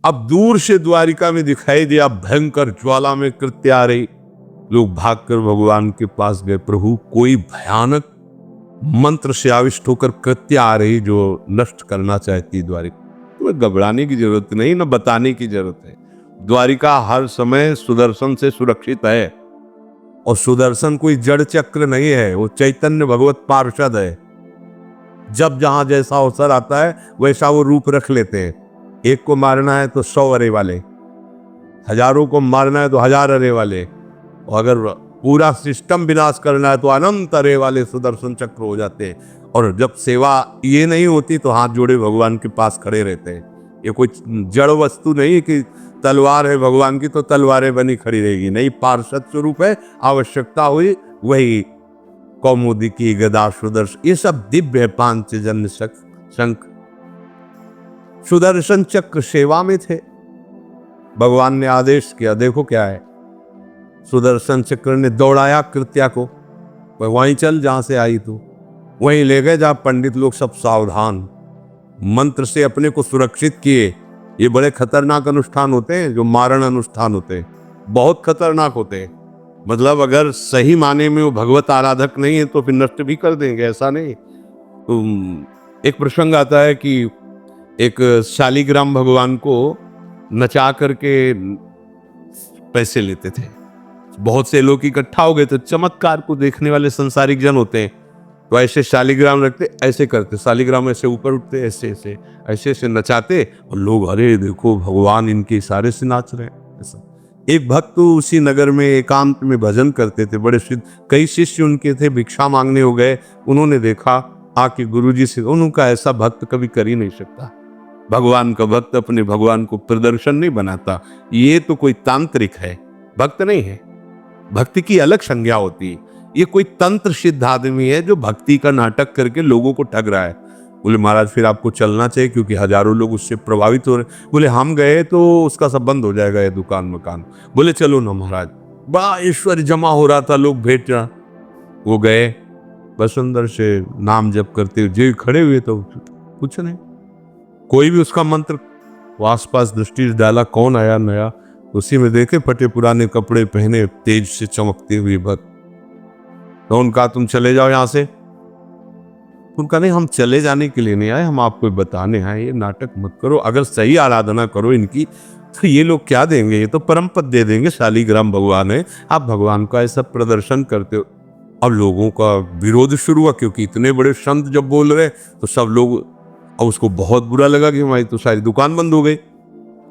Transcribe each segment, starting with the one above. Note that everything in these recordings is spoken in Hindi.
अब दूर से द्वारिका में दिखाई दिया भयंकर ज्वाला में कृत्य आ रही। लोग भागकर भगवान के पास गए, प्रभु कोई भयानक मंत्र से आविष्ट होकर कृत्य आ रही जो नष्ट करना चाहती द्वारिका। तुम्हें घबराने की जरूरत नहीं, न बताने की जरूरत है। द्वारिका हर समय सुदर्शन से सुरक्षित है, और सुदर्शन कोई जड़ चक्र नहीं है, वो चैतन्य भगवत पार्षद है। जब जहां जैसा अवसर आता है वैसा वो रूप रख लेते हैं। एक को मारना है तो 100 अरे वाले, हजारों को मारना है तो 1000 अरे वाले, और अगर पूरा सिस्टम विनाश करना है तो अनंत अरे वाले सुदर्शन चक्र हो जाते हैं। और जब सेवा ये नहीं होती तो हाथ जोड़े भगवान के पास खड़े रहते हैं। ये कोई जड़ वस्तु नहीं कि तलवार है भगवान की तो तलवारें बनी खड़ी रहेगी, नहीं, पार्षद स्वरूप है। आवश्यकता हुई वही कौमुदी की गदा सुदर्शन, ये सब दिव्य है। पांचजन्य शंख सुदर्शन चक्र सेवा में थे। भगवान ने आदेश किया, देखो क्या है, सुदर्शन चक्र ने दौड़ाया कृत्या को, वहीं चल जहां से आई तू, वहीं ले गए जहां पंडित लोग सब सावधान, मंत्र से अपने को सुरक्षित किए। ये बड़े खतरनाक अनुष्ठान होते हैं, जो मारण अनुष्ठान होते हैं, बहुत खतरनाक होते हैं। मतलब अगर सही माने में वो भगवत आराधक नहीं है तो फिर नष्ट भी कर देंगे, ऐसा नहीं। तो एक प्रसंग आता है कि एक शालिग्राम भगवान को नचा करके पैसे लेते थे। बहुत से लोग इकट्ठा हो गए थे, चमत्कार को देखने वाले संसारिक जन होते हैं, तो ऐसे शालिग्राम रखते, ऐसे करते, शालिग्राम ऐसे ऊपर उठते, ऐसे ऐसे ऐसे ऐसे नचाते, और लोग अरे देखो भगवान इनके इशारे से नाच रहे हैं। ऐसा एक भक्त तो उसी नगर में एकांत में भजन करते थे, बड़े सिद्ध, कई शिष्य उनके थे, भिक्षा मांगने हो गए। उन्होंने देखा आके गुरुजी से, उनका ऐसा भक्त कभी कर ही नहीं सकता। भगवान का भक्त अपने भगवान को प्रदर्शन नहीं बनाता, ये तो कोई तांत्रिक है, भक्त नहीं है। भक्ति की अलग संज्ञा होती है। ये कोई तंत्र सिद्ध आदमी है जो भक्ति का नाटक करके लोगों को ठग रहा है। बोले महाराज फिर आपको चलना चाहिए क्योंकि हजारों लोग उससे प्रभावित हो रहे। बोले हम गए तो उसका सब बंद हो जाएगा, ये दुकान मकान। बोले चलो ना महाराज, बड़ा ऐश्वर्य जमा हो रहा था, लोग भेंट रहा। वो गए, बस अंदर से नाम जप करते हुए जो खड़े हुए तो कुछ नहीं, कोई भी उसका मंत्र, वो आसपास दृष्टि डाला, कौन आया नया, उसी में देखे फटे पुराने कपड़े पहने तेज से चमकते हुए भक्त। तो उनका तुम चले जाओ यहां से। उनका नहीं, हम चले जाने के लिए नहीं आए, हम आपको बताने आए, ये नाटक मत करो, अगर सही आराधना करो इनकी तो ये लोग क्या देंगे, ये तो परम पद दे देंगे, शालिग्राम भगवान है, आप भगवान का ऐसा प्रदर्शन करते हो। अब लोगों का विरोध शुरू हुआ, क्योंकि इतने बड़े संत जब बोल रहे तो सब लोग, और उसको बहुत बुरा लगा कि हमारी तो सारी दुकान बंद हो गई।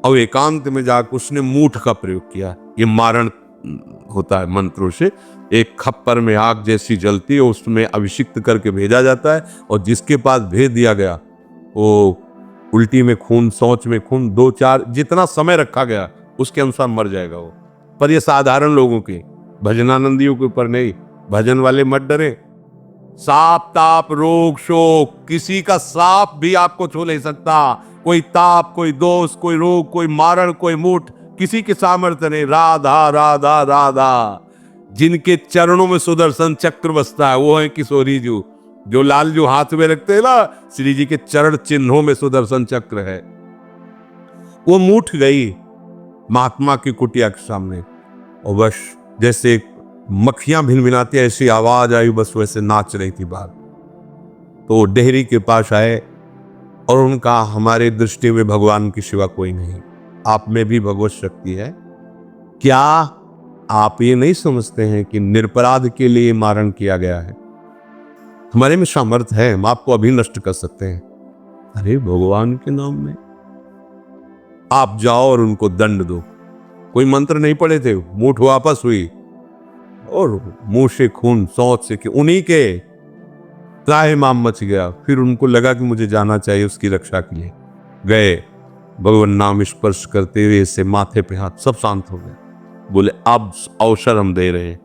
और एकांत में जाकर उसने मूठ का प्रयोग किया। ये मारण होता है मंत्रों से, एक खप्पर में आग जैसी जलती है, उसमें अभिषिक्त करके भेजा जाता है, और जिसके पास भेज दिया गया वो उल्टी में खून, शौच में खून, 2-4 जितना समय रखा गया उसके अनुसार मर जाएगा वो। पर ये साधारण लोगों के, भजनानंदियों के ऊपर नहीं। भजन वाले मत डरे। सांप ताप रोग शोक, किसी का सांप भी आपको छू नहीं सकता। कोई ताप, कोई दोष, कोई रोग, कोई मारण, कोई मूठ, किसी के सामर्थ्य नहीं। राधा राधा राधा। जिनके चरणों में सुदर्शन चक्र बसता है वो है किशोरी जी, जो लाल जो हाथ में रखते हैं ना, श्री जी के चरण चिन्हों में सुदर्शन चक्र है। वो मूठ गई महात्मा की कुटिया के सामने, और बस जैसे मक्खियां भिनभिनाती ऐसी आवाज आई, बस वैसे नाच रही थी बाहर। तो डेहरी के पास आए और उनका, हमारे दृष्टि में भगवान की सिवा कोई नहीं, आप में भी भगवत शक्ति है क्या? आप ये नहीं समझते हैं कि निरपराध के लिए मारण किया गया है? हमारे में सामर्थ्य है, हम आपको अभी नष्ट कर सकते हैं। अरे भगवान के नाम में आप जाओ और उनको दंड दो। कोई मंत्र नहीं पड़े थे, मूठ वापस हुई और मुंह से खून, शौच से कि उन्हीं के त्राहि माम मच गया। फिर उनको लगा कि मुझे जाना चाहिए उसकी रक्षा के लिए, गए भगवान नाम स्पर्श करते हुए से माथे पे हाथ, सब शांत हो गए। बोले अब अवसर हम दे रहे हैं,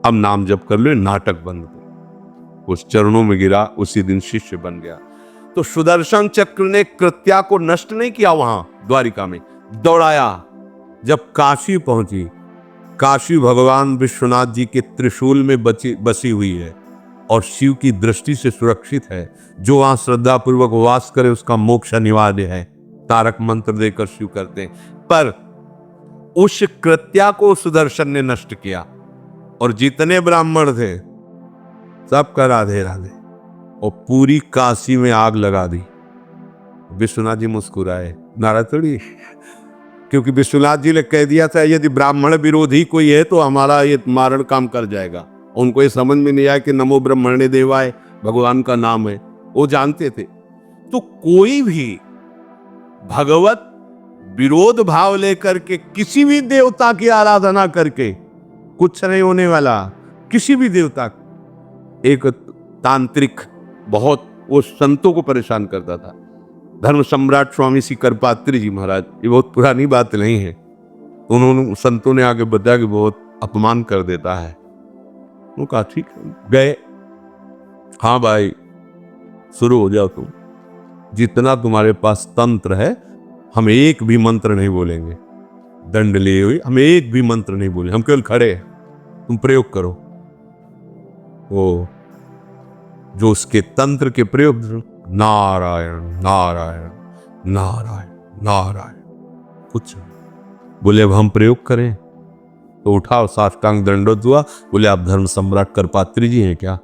अब नाम जप कर लो, नाटक बंद करो। उस चरणों में गिरा, उसी दिन शिष्य बन गया। तो सुदर्शन चक्र ने कृत्या को नष्ट नहीं किया, वहां द्वारिका में दौड़ाया। जब काशी पहुंची, काशी भगवान विश्वनाथ जी के त्रिशूल में बसी हुई है और शिव की दृष्टि से सुरक्षित है। जो वहां श्रद्धा पूर्वक वास करे उसका मोक्ष अनिवार्य है। तारक मंत्र देकर शुरू करते हैं, पर उस कृत्या को सुदर्शन ने नष्ट किया और जितने ब्राह्मण थे सबका राधे राधे, और पूरी काशी में आग लगा दी। विश्वनाथ जी मुस्कुराए, नाराज थोड़ी, क्योंकि विश्वनाथ जी ने कह दिया था यदि ब्राह्मण विरोधी कोई है तो हमारा ये मारण काम कर जाएगा। उनको ये समझ में नहीं आया कि नमो ब्रह्मणे देवाय भगवान का नाम है, वो जानते थे। तो कोई भी भगवत विरोध भाव लेकर के किसी भी देवता की आराधना करके कुछ नहीं होने वाला। किसी भी देवता, एक तांत्रिक बहुत वो संतों को परेशान करता था, धर्म सम्राट स्वामी श्री करपात्री जी महाराज, ये बहुत पुरानी बात नहीं है, उन्होंने संतों ने आगे बताया कि बहुत अपमान कर देता है। वो कहा ठीक है, गए, हाँ भाई शुरू हो जाओ तुम, जितना तुम्हारे पास तंत्र है हम एक भी मंत्र नहीं बोलेंगे, दंड लिए हुए हम एक भी मंत्र नहीं बोले, हम केवल खड़े हैं, तुम प्रयोग करो। वो जो उसके तंत्र के प्रयोग, नारायण नारायण नारायण नारायण, कुछ बोले अब हम प्रयोग करें, तो उठाओ साष्टांग दंडोत हुआ। बोले आप धर्म सम्राट करपात्री जी हैं क्या?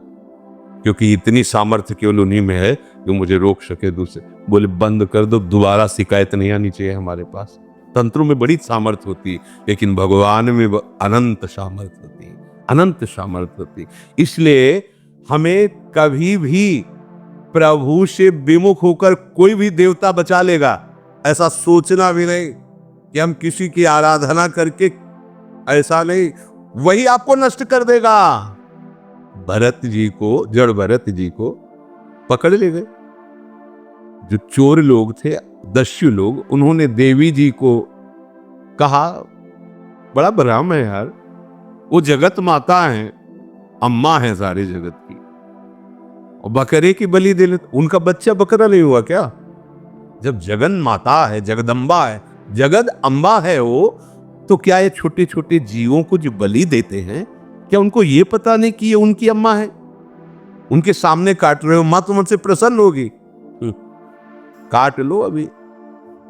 क्योंकि इतनी सामर्थ्य केवल उन्हीं में है जो मुझे रोक सके दूसरे। बोले बंद कर दो, दोबारा शिकायत नहीं आनी चाहिए हमारे पास। तंत्रों में बड़ी सामर्थ्य होती है, लेकिन भगवान में अनंत सामर्थ्य होती है, अनंत सामर्थ्य होती है। इसलिए हमें कभी भी प्रभु से विमुख होकर कोई भी देवता बचा लेगा ऐसा सोचना भी नहीं कि हम किसी की आराधना करके, ऐसा नहीं, वही आपको नष्ट कर देगा। भरत जी को, जड़ भरत जी को पकड़ ले गए जो चोर लोग थे, दस्यु लोग। उन्होंने देवी जी को कहा, बड़ा भ्रम है यार, वो जगत माता है, अम्मा है सारे जगत की, और बकरे की बलि दे लेते, उनका बच्चा बकरा नहीं हुआ क्या? जब जगन माता है, जगदम्बा है, जगद अम्बा है वो, तो क्या ये छोटे छोटे जीवों को जो बलि देते हैं, क्या उनको ये पता नहीं कि ये उनकी अम्मा है? उनके सामने काट रहे हो, मां तो मुझसे प्रसन्न होगी, काट लो, अभी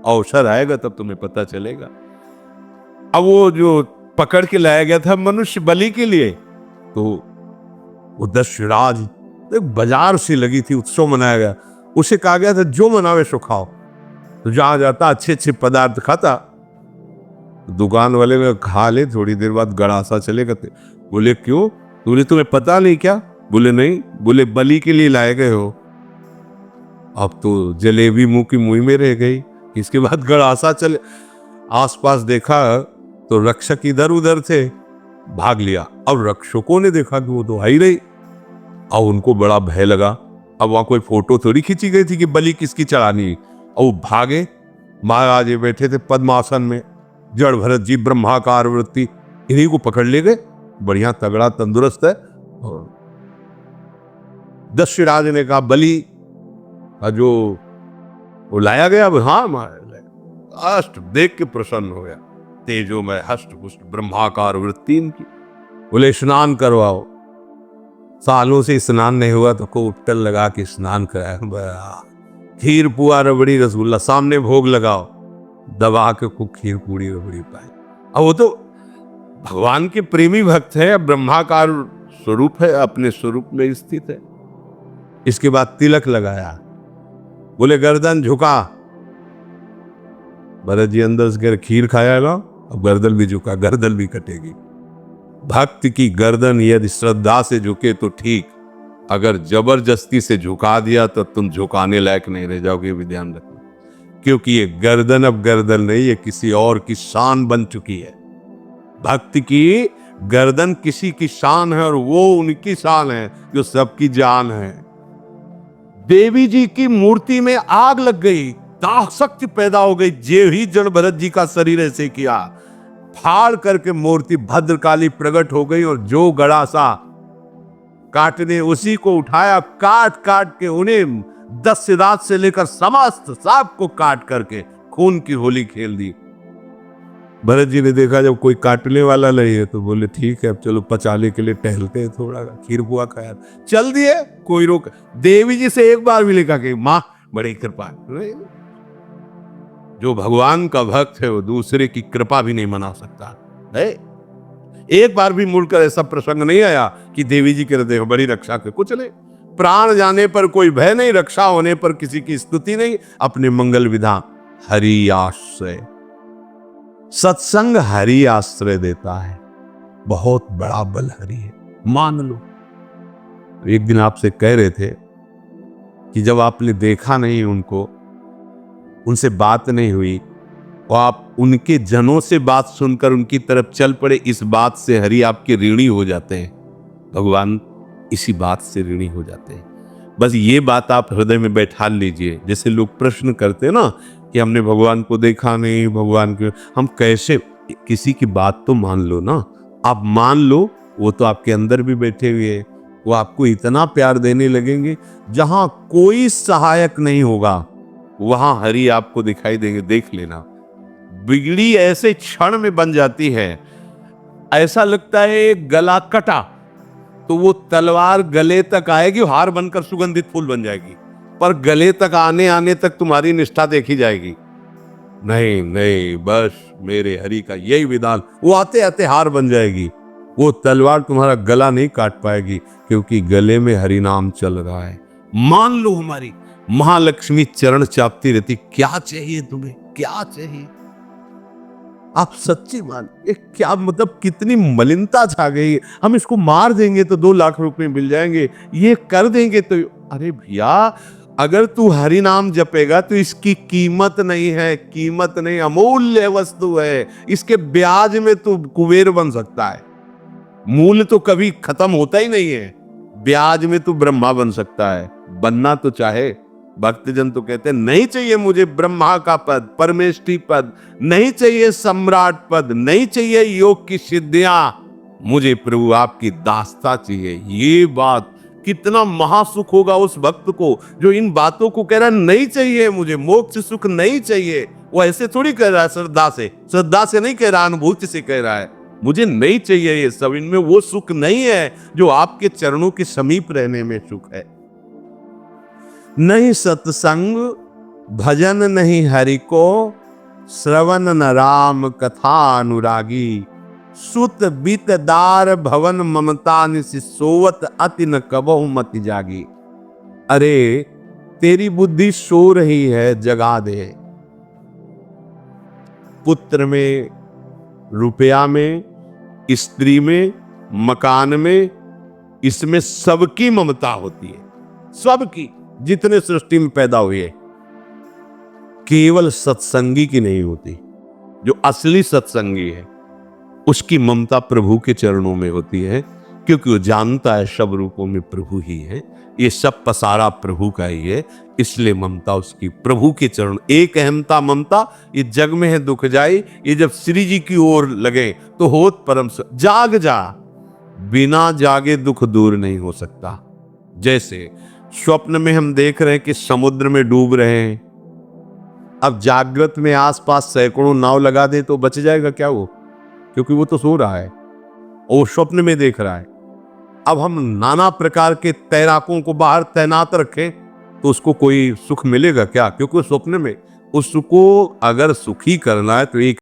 अवसर आएगा तब तुम्हें पता चलेगा। अब वो जो पकड़ के लाया गया था मनुष्य बलि के लिए, तो वो दशराज, एक बाजार सी लगी थी, उत्सव मनाया गया, उसे कहा गया था जो मनावे सो खाओ। तो जहां जाता अच्छे अच्छे पदार्थ खाता, दुकान वाले में खा ले, थोड़ी देर बाद गड़ासा चलेगा। बोले क्यों? बोले तुम्हें पता नहीं क्या? बोले नहीं। बोले बलि के लिए लाए गए हो। अब तो जलेबी मुंह की मुंह में रह गई। इसके बाद गड़ासा चले, आसपास देखा तो रक्षक इधर उधर थे, भाग लिया। अब रक्षकों ने देखा कि वो तो आई रही, अब उनको बड़ा भय लगा। अब वहां कोई फोटो थोड़ी खींची गई थी कि बलि किसकी चढ़ानी, और वो भागे। महाराज ये बैठे थे पद्मासन में, जड़ भरत जी ब्रह्माकार वृत्ति, इन्हीं को पकड़ ले गए, बढ़िया तगड़ा तंदुरुस्त है। दशराज ने कहा बलि जो वो लाया गया, अब हाँ हष्ट देख के प्रसन्न हो गया, तेजो में हष्ट पुष्ट ब्रह्माकार वृत्ति इनकी। बोले स्नान करवाओ। सालों से स्नान नहीं हुआ तो को उपटल लगा के स्नान कराया, खीर पुआ रबड़ी रसगुल्ला सामने भोग लगाओ, दबा के खूब खीर पूरी रबड़ी पाए। अब वो तो भगवान के प्रेमी भक्त है, ब्रह्माकार स्वरूप है, अपने स्वरूप में स्थित है। इसके बाद तिलक लगाया, बोले गर्दन झुका। भरत जी अंदर से खीर खाया ना, अब गर्दन भी झुका, गर्दन भी कटेगी। भक्त की गर्दन यदि श्रद्धा से झुके तो ठीक, अगर जबरदस्ती से झुका दिया तो तुम झुकाने लायक नहीं रह जाओगे, ये भी ध्यान रखना। क्योंकि ये गर्दन अब गर्दन नहीं, ये किसी और की शान बन चुकी है। भक्त की गर्दन किसी की शान है और वो उनकी शान है जो सबकी जान है। देवी जी की मूर्ति में आग लग गई, दाह शक्ति पैदा हो गई। जे ही जड़ भरत जी का शरीर ऐसे किया, फाड़ करके मूर्ति भद्रकाली प्रकट हो गई, और जो गड़ासा काटने उसी को उठाया, काट काट के उन्हें दशरथ से लेकर समस्त सांप को काट करके खून की होली खेल दी। भरत जी ने देखा जब कोई काटने वाला नहीं है तो बोले ठीक है अब चलो पचाने के लिए टहलते हैं, थोड़ा खीर पुआ खाया, चल दिए, कोई रोक। देवी जी से एक बार भी लिखा कि माँ बड़ी कृपा। जो भगवान का भक्त है वो दूसरे की कृपा भी नहीं मना सकता है। एक बार भी मुड़कर ऐसा प्रसंग नहीं आया कि देवी जी के हृदय बड़ी रक्षा के, कुछ नहीं। प्राण जाने पर कोई भय नहीं, रक्षा होने पर किसी की स्तुति नहीं, अपने मंगल विधान हरि आश्रय। सत्संग हरि आश्रय देता है, बहुत बड़ा बल हरि है, मान लो। एक दिन आपसे कह रहे थे कि जब आपने देखा नहीं उनको, उनसे बात नहीं हुई और आप उनके जनों से बात सुनकर उनकी तरफ चल पड़े, इस बात से हरि आपके ऋणी हो जाते हैं। भगवान इसी बात से ऋणी हो जाते हैं। बस ये बात आप हृदय में बैठा लीजिए। जैसे लोग प्रश्न करते हैं ना कि हमने भगवान को देखा नहीं, भगवान के हम कैसे, किसी की बात तो मान लो ना। आप मान लो, वो तो आपके अंदर भी बैठे हुए हैं, वो आपको इतना प्यार देने लगेंगे। जहां कोई सहायक नहीं होगा वहां हरि आपको दिखाई देंगे। देख लेना, बिगड़ी ऐसे क्षण में बन जाती है, ऐसा लगता है गला कटा तो वो तलवार गले तक आएगी, हार बनकर सुगंधित फूल बन जाएगी, पर गले तक आने आने तक तुम्हारी निष्ठा देखी जाएगी। नहीं नहीं, बस मेरे हरि का यही विधान, वो आते आते हार बन जाएगी। वो तलवार तुम्हारा गला नहीं काट पाएगी, क्योंकि गले में हरि नाम चल रहा है। मान लो हमारी महालक्ष्मी चरण चापती रहती, क्या चाहिए तुम्हें, क्या चाहिए। आप सच्ची मान, ये क्या मतलब, कितनी मलिनता छा गई। हम इसको मार देंगे तो 2 लाख रुपए मिल जाएंगे, ये कर देंगे तो, अरे भैया अगर तू हरि नाम जपेगा तो इसकी कीमत नहीं है, कीमत नहीं, अमूल्य वस्तु है। इसके ब्याज में तू कुबेर बन सकता है। मूल्य तो कभी खत्म होता ही नहीं है, ब्याज में तू ब्रह्मा बन सकता है। बनना तो चाहे। भक्तजन तो कहते हैं नहीं चाहिए मुझे ब्रह्मा का पद, परमेष्ठी पद, नहीं चाहिए सम्राट पद, नहीं चाहिए योग की सिद्धियां, मुझे प्रभु आपकी दास्ता चाहिए। ये बात कितना महासुख होगा उस भक्त को जो इन बातों को कह रहा है, नहीं चाहिए मुझे मोक्ष सुख नहीं चाहिए। वो ऐसे थोड़ी कह रहा है, श्रद्धा से नहीं कह रहा, अनुभूति से कह रहा है, मुझे नहीं चाहिए ये सब, इनमें वो सुख नहीं है जो आपके चरणों के समीप रहने में सुख है। नहीं सत्संग भजन नहीं हरि को, श्रवण न राम कथा अनुरागी। सुत बीत दार भवन ममता निसि सोवत अति न कबहु मति जागी। अरे तेरी बुद्धि सो रही है, जगा दे। पुत्र में, रुपया में, स्त्री में, मकान में, इसमें सबकी ममता होती है, सबकी, जितने सृष्टि में पैदा हुए। केवल सत्संगी की नहीं होती। जो असली सत्संगी है उसकी ममता प्रभु के चरणों में होती है, क्योंकि वो जानता है सब रूपों में प्रभु ही है, ये सब पसारा प्रभु का ही है, इसलिए ममता उसकी प्रभु के चरण। एक अहमता ममता ये जग में है दुख जाई, ये जब श्री जी की ओर लगे तो होत परम। जाग जा, बिना जागे दुख दूर नहीं हो सकता। जैसे स्वप्न में हम देख रहे हैं कि समुद्र में डूब रहे हैं, अब जागृत में आसपास सैकड़ों नाव लगा दे तो बच जाएगा क्या वो, क्योंकि वो तो सो रहा है और वो स्वप्न में देख रहा है। अब हम नाना प्रकार के तैराकों को बाहर तैनात रखें तो उसको कोई सुख मिलेगा क्या, क्योंकि स्वप्न में उसको अगर सुखी करना है तो एक